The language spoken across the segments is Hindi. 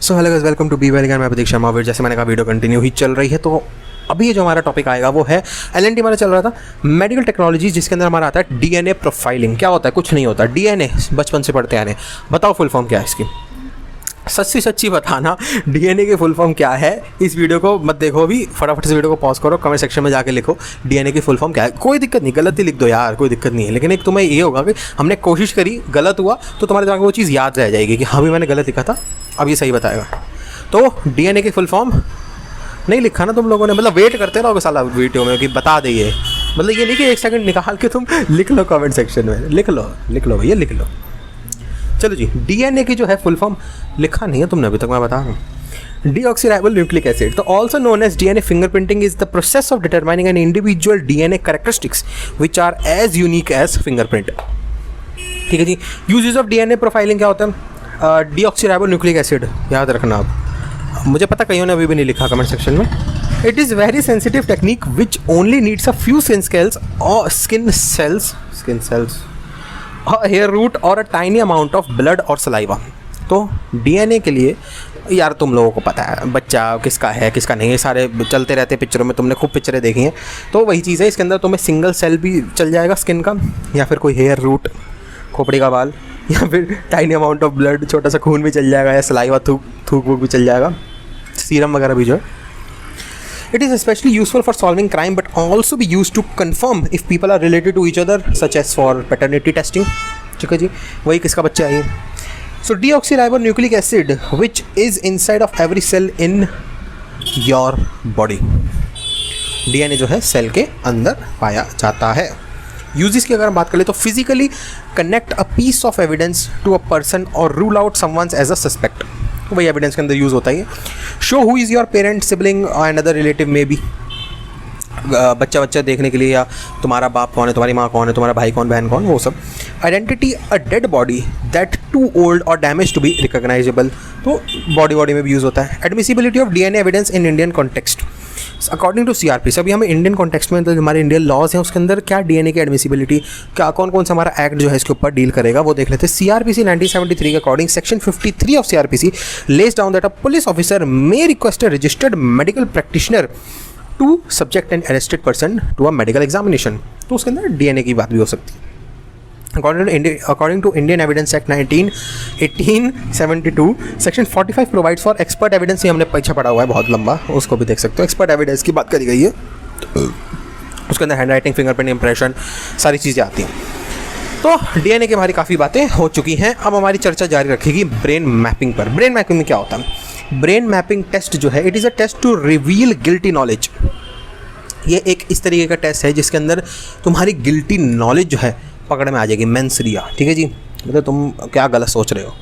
So hello guys, welcome to be well again. मैं प्रतीक शर्मा। जैसे मैंने कहा वीडियो कंटिन्यू ही चल रही है, तो अभी ये जो हमारा टॉपिक आएगा वो है एलएनटी। हमारा चल रहा था मेडिकल टेक्नोलॉजी, जिसके अंदर हमारा आता है डीएनए प्रोफाइलिंग। क्या होता है? कुछ नहीं होता। डीएनए बचपन से पढ़ते आ रहे हैं। बताओ फुल फॉर्म क्या है इसकी? सच्ची बताना डीएनए की फुल फॉर्म क्या है। इस वीडियो को मत देखो अभी, फटाफट से वीडियो को पॉज करो, कमेंट सेक्शन में जाके लिखो डीएनए की फुल फॉर्म क्या है। कोई दिक्कत नहीं, गलत ही लिख दो यार, कोई दिक्कत नहीं है। लेकिन एक तुम्हें ये होगा कि हमने कोशिश करी, गलत हुआ तो तुम्हारे दिमाग में वो चीज़ याद रह जाएगी कि हाँ भी मैंने गलत लिखा था, अब ये सही बताएगा। तो डीएनए की फुल फॉर्म नहीं लिखा ना तुम लोगों ने, मतलब वेट करते रहोगे साला वीडियो में कि बता देंगे। मतलब ये नहीं कि एक सेकंड निकाल के तुम लिख लो कमेंट सेक्शन में, लिख लो भैया, लिख लो। चलो जी, डीएनए की जो है फुल फॉर्म लिखा नहीं है तुमने अभी तक, मैं बता रहा हूँ। डीऑक्सीराइबो न्यूक्लिक एसिड, तो also known as DNA fingerprinting, is the process of determining an individual DNA characteristics which are as unique as fingerprint. ठीक है जी। यूजेस ऑफ डीएनए प्रोफाइलिंग क्या होता है? डीऑक्सीराइबो न्यूक्लिक एसिड याद रखना आप, मुझे पता कईयों ने अभी भी नहीं लिखा कमेंट सेक्शन में। It is very sensitive technique which only needs a few skin cells hair root और a tiny amount of blood और सलाइवा। तो डीएनए के लिए यार तुम लोगों को पता है बच्चा किसका है किसका नहीं है, सारे चलते रहते पिक्चरों में, तुमने खूब पिक्चरें देखी हैं। तो वही चीज़ है, इसके अंदर तुम्हें सिंगल सेल भी चल जाएगा स्किन का, या फिर कोई हेयर रूट खोपड़ी का बाल, या फिर टाइनी अमाउंट ऑफ ब्लड छोटा सा खून भी चल जाएगा, या सलाइवा थूक भी चल जाएगा, सीरम वगैरह भी जो है। It is especially useful for solving crime, but also be used to confirm if people are related to each other, such as for paternity testing. ठीक है जी, वही किसका बच्चा है ये। So deoxyribonucleic acid, which is inside of every cell in your body. DNA जो है सेल के अंदर पाया जाता है। यूजेस की अगर हम बात करें तो physically connect a piece of evidence to a person और rule out someone's as a suspect. तो वही एविडेंस के अंदर यूज़ होता है। Show who is your parent, sibling and other relative में भी, बच्चा देखने के लिए, या तुम्हारा बाप कौन है, तुम्हारी माँ कौन है, तुम्हारा भाई कौन, बहन कौन, वो सब। Identity, a dead body that too old और डैमेज टू बी रिकॉग्नाइजेबल, तो बॉडी में भी यूज़ होता है। Admissibility of DNA evidence in Indian context according to CrPC. अभी हमें इंडियन कॉन्टेक्स्ट में, तो हमारे इंडियन लॉज हैं उसके अंदर क्या डीएनए की एडमिसिबिलिटी, क्या कौन सा हमारा एक्ट जो है इसके ऊपर डील करेगा, वो देख लेते हैं। सीआरपीसी 1973 के according section 53 of CrPC lays down that a police officer may request a registered medical practitioner to subject an arrested person to a medical examination. तो उसके अंदर डीएनए की बात भी हो सकती है। According to Indian Evidence Act 1872, Section 45 provides for expert evidence। ये हमने पीछे पढ़ा हुआ है बहुत लंबा, उसको भी देख सकते हो। एक्सपर्ट एविडेंस की बात करी गई है, उसके अंदर हैंड राइटिंग, फिंगरप्रिंट, इंप्रेशन, सारी चीज़ें आती हैं। तो डीएनए की हमारी काफ़ी बातें हो चुकी हैं। अब हमारी चर्चा जारी रखेगी ब्रेन मैपिंग पर। ब्रेन मैपिंग में क्या होता है? ब्रेन मैपिंग टेस्ट जो है, it is a test to reveal guilty knowledge. ये एक इस तरीके का टेस्ट है जिसके अंदर तुम्हारी गिल्टी नॉलेज जो है पकड़ में आ जाएगी, मेंसरिया। ठीक है जी, मतलब तुम क्या गलत सोच रहे हो।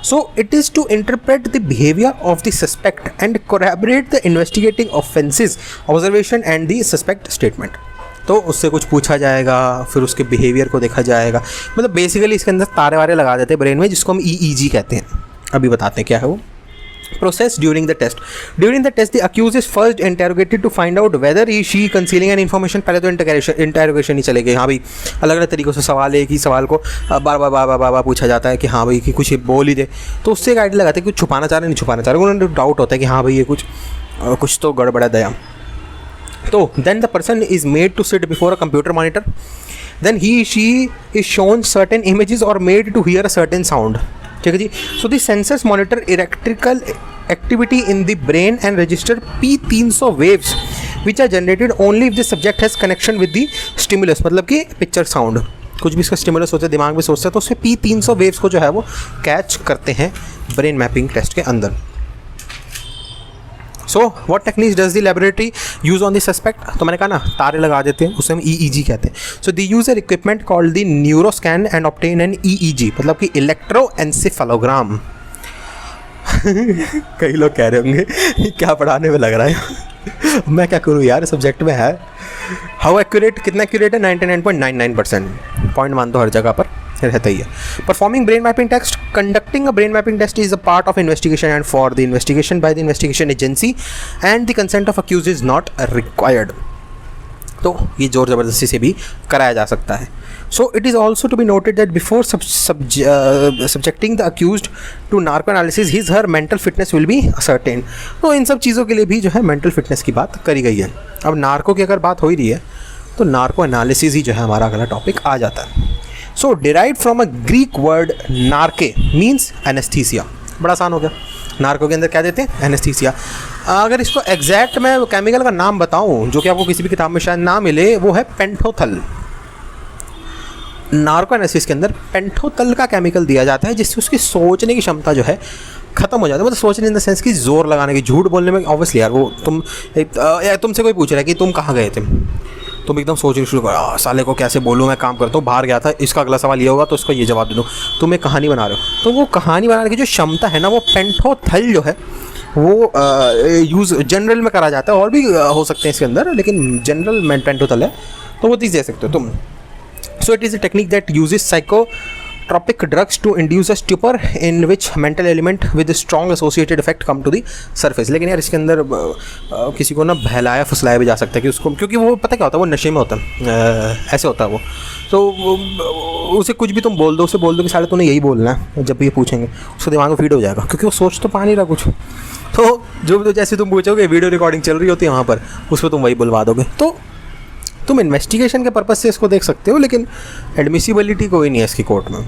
So it is to interpret the behaviour of the suspect and corroborate the investigating offences observation and the suspect statement. तो उससे कुछ पूछा जाएगा, फिर उसके बिहेवियर को देखा जाएगा। मतलब बेसिकली इसके अंदर तारे वारे लगा देते हैं ब्रेन में, जिसको हम ईईजी कहते हैं। अभी बताते हैं क्या है वो। Process during the test. During the test, the accused is first interrogated to find out whether he she concealing an information। पहले तो इंटरोगेशन ही चलेगी। हाँ भाई, अलग अलग तरीक़ों से सवाल, एक ही सवाल को बार बार पूछा जाता है कि हाँ भाई कि कुछ बोल ही दे, तो उससे एक आइडिया लगाते हैं कि कुछ छुपाना चाह रहे नहीं छुपाना चाह रहे, उन्हें डाउट होता है कि हाँ भाई ये कुछ तो गड़बड़ है दया। तो then the person is made to sit before a computer monitor, then he she is shown certain images or made to hear a certain sound। ठीक है जी। So the sensors monitor electrical activity in the brain and register P300 waves which are generated only if the subject has connection with the stimulus. मतलब कि पिक्चर साउंड, कुछ भी इसका स्टिमुलस होता है, दिमाग में सोचता है, तो उससे P300 वेव्स को जो है वो कैच करते हैं ब्रेन मैपिंग टेस्ट के अंदर। So what techniques does the laboratory use on the suspect? तो मैंने कहा ना, तारे लगा देते हैं, उसे हम ईईजी कहते हैं। So they use an equipment called the neuroscan and obtain an EEG, मतलब कि इलेक्ट्रोएन्सेफेलोग्राम। कई लोग कह रहे होंगे क्या पढ़ाने में लग रहा है मैं क्या करूँ यार, सब्जेक्ट में है। हाउ एक्यूरेट, कितना एक्यूरेट है? 99.99%। पॉइंट मान दो हर जगह पर रहता ही है। Performing brain mapping test, conducting a brain mapping test is a part of investigation and for the investigation by the investigation agency and the consent of accused is not required. तो ये ज़ोर ज़बरदस्ती से भी कराया जा सकता है. So it is also to be noted that before subjecting the accused to narco analysis his her mental fitness will be ascertain. तो इन सब चीज़ों के लिए भी जो है मेंटल फिटनेस की बात करी गई है. अब नार्को की अगर बात हो ही रही है तो नार्को एनालिसिस ही जो है हमारा अगला टॉपिक आ जाता है. So derived from a Greek word नार्के मीन्स एनेस्थीसिया. बड़ा आसान हो गया. नार्को के अंदर क्या देते हैं? एनेस्थीसिया. अगर इसको एग्जैक्ट मैं केमिकल का नाम बताऊं जो कि आपको किसी भी किताब में शायद ना मिले, वो है पेंटोथल. नार्को एनालिसिस के अंदर पेंटोथल का केमिकल दिया जाता है जिससे उसकी सोचने की क्षमता जो है ख़त्म हो जाता है. मतलब सोचने इन द सेंस कि जोर लगाने की, झूठ बोलने में ऑब्वियसली यार वो तुमसे कोई पूछ रहा है कि तुम कहाँ गए थे, तुम एकदम सोचने शुरू करो, साले को कैसे बोलूँ, मैं काम करता हूँ, बाहर गया था, इसका अगला सवाल ये होगा तो उसको ये जवाब दे दूँ. तुम एक कहानी बना रहे हो, तो वो कहानी बनाने की जो क्षमता है ना, वो पेंटोथल जो है वो यूज़ जनरल में करा जाता है. और भी हो सकते हैं इसके अंदर, लेकिन जनरल में पेंटोथल है तो वो चीज़ दे सकते हो तुम. So it is a technique that uses psychotropic drugs to induce a stupor in which mental element with a strong associated effect come to the surface. लेकिन यार इसके अंदर किसी को ना बहलाया फुसलाया भी जा सकता है कि उसको, क्योंकि वो पता क्या होता है, वो नशे में होता है, ऐसे होता है वो. तो उसे कुछ भी तुम बोल दो, उसे बोल दो कि साले तूने यही बोलना है, जब भी ये पूछेंगे उसको दिमाग में फीड हो जाएगा, क्योंकि वो सोच तो पा नहीं रहा कुछ. तो जो जैसे तुम पूछोगे वीडियो रिकॉर्डिंग चल रही होती है वहाँ पर, उस पर तुम वही बुलवा दोगे. तो तुम इन्वेस्टिगेशन के पर्पज़ से इसको देख सकते हो, लेकिन एडमिसिबिलिटी कोई नहीं है इसकी कोर्ट में.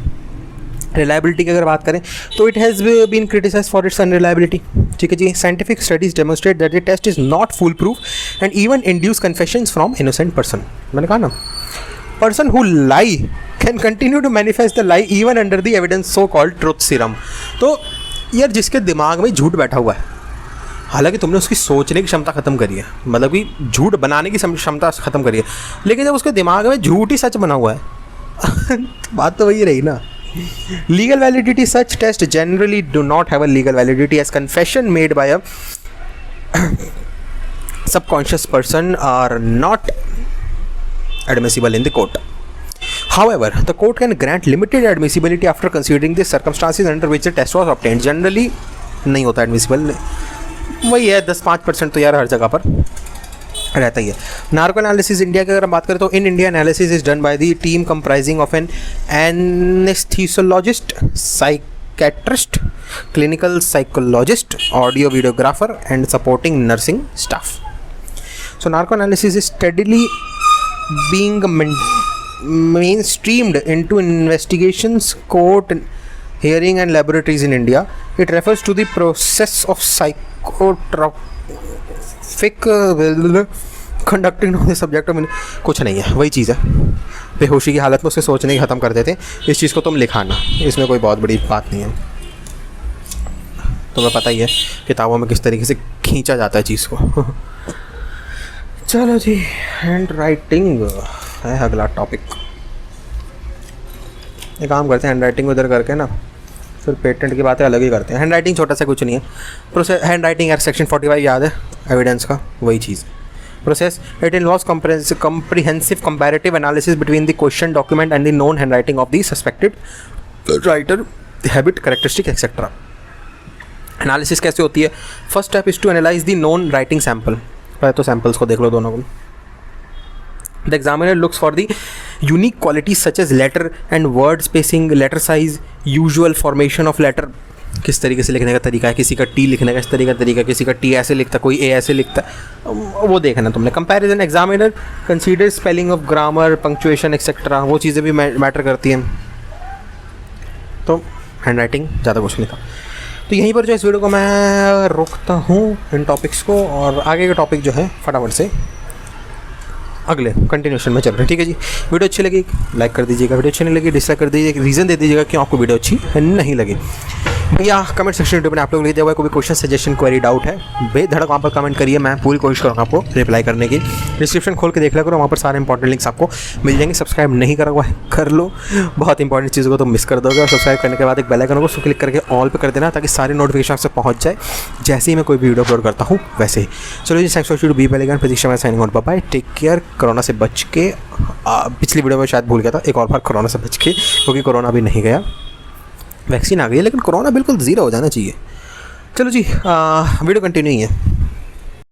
रिलायबिलिटी की अगर बात करें तो it has been criticise for its unreliability. ठीक है जी. Scientific studies demonstrate that the test is not foolproof and even induce confessions from innocent person. मैंने कहा ना, person who lie can continue to manifest the lie even under the evidence so called truth serum. तो यार जिसके दिमाग में झूठ बैठा हुआ है, हालांकि तुमने उसकी सोचने की क्षमता ख़त्म करी है, मतलब कि झूठ बनाने की क्षमता ख़त्म करी है, लेकिन जब उसके दिमाग में झूठ ही सच बना हुआ है तो बात तो वही रही ना. Legal validity such test generally do not have a legal validity as confession made by a subconscious person are not admissible in the court. However, the court can grant limited admissibility after considering the circumstances under which the test was obtained. Generally नहीं होता एडमिसिबल. वही है 10-5% तो यार हर जगह पर रहता ही है. नार्को एनालिसिस इंडिया की अगर हम बात करें तो in India analysis is done by the team comprising of an anaesthesiologist, psychiatrist, clinical psychologist, audio videographer and supporting nursing staff. So narco analysis is steadily being mainstreamed into investigations, court hearing and laboratories in India. It refers to the process of psychotropic conducting of the subject of. कुछ नहीं है, वही चीज़ है. बेहोशी की हालत में उसे सोचने की ख़त्म कर देते हैं. इस चीज़ को तुम लिखाना, इसमें कोई बहुत बड़ी बात नहीं है. तुम्हें पता ही है किताबों में किस तरीके से खींचा जाता है चीज़ को. चलो जी, हैंड राइटिंग है अगला टॉपिक. एक काम करते हैं, हैंड राइटिंग उधर करके ना फिर पेटेंट की बातें अलग ही करते हैं. हैंड राइटिंग छोटा सा कुछ नहीं है. प्रोसेस हैंड राइटिंग यार सेक्शन 45 याद है एविडेंस का, वही चीज़. Process it involves comprehensive comparative analysis between the question document and the known handwriting of the suspected writer, habit, characteristic, etc. Analysis कैसे होती है? First step is to analyse the known writing sample. पहले तो सैम्पल्स को देख लो दोनों को. The examiner looks for the unique qualities such as letter and word spacing, letter size, usual formation of letter. किस तरीके से लिखने का तरीका है, किसी का टी लिखने का इस तरीका तरीका, किसी का टी ऐसे लिखता, कोई ए ऐसे लिखता, वो देखना तुमने. Comparison, examiner consider spelling of grammar, punctuation etcetera, वो चीज़ें भी मैटर करती हैं. तो हैंड राइटिंग ज़्यादा कुछ नहीं था. तो यहीं पर जो इस वीडियो को मैं रोकता हूँ इन टॉपिक्स को, और आगे के टॉपिक जो है फटाफट से अगले कंटिन्यूशन में चल रहे हैं. ठीक है जी. वीडियो अच्छी लगी लाइक कर दीजिएगा, वीडियो अच्छी नहीं लगी डिसलाइक कर दीजिएगा, रीज़न दे दीजिएगा क्यों आपको वीडियो अच्छी नहीं लगी. या कमेंट सेक्शन वीडियो में आप लोग लिख दिया हुआ कोई क्वेश्चन, सजेशन, क्वेरी, डाउट है, बेधड़क वहाँ पर कमेंट करिए. मैं पूरी कोशिश करूँगा आपको रिप्लाई करने की. डिस्क्रिप्शन खोल के देख लिया करो, वहाँ पर सारे इंपॉर्टेंट लिंक्स आपको मिल जाएंगे. सब्सक्राइब नहीं करा हुआ है कर लो, बहुत इंपॉर्टेंट चीज़ों को तो मिस कर दोगे. और सब्सक्राइब करने के बाद एक बेल आइकन होगा, उसको क्लिक करके ऑल पे कर देना ताकि सारी नोटिफिकेशन आपसे पहुँच जाए जैसे ही मैं कोई वीडियो अपलोड करता हूँ वैसे ही. चलो जी, thanks for B bell icon. Pratiksha मैं signing out. Bye, take care. Corona से बच के, पिछली वीडियो में शायद भूल गया था, एक और बार कोरोना से बच के, क्योंकि कोरोना भी नहीं गया, वैक्सीन आ गई है, लेकिन कोरोना बिल्कुल ज़ीरो हो जाना चाहिए. चलो जी, वीडियो कंटिन्यू ही है.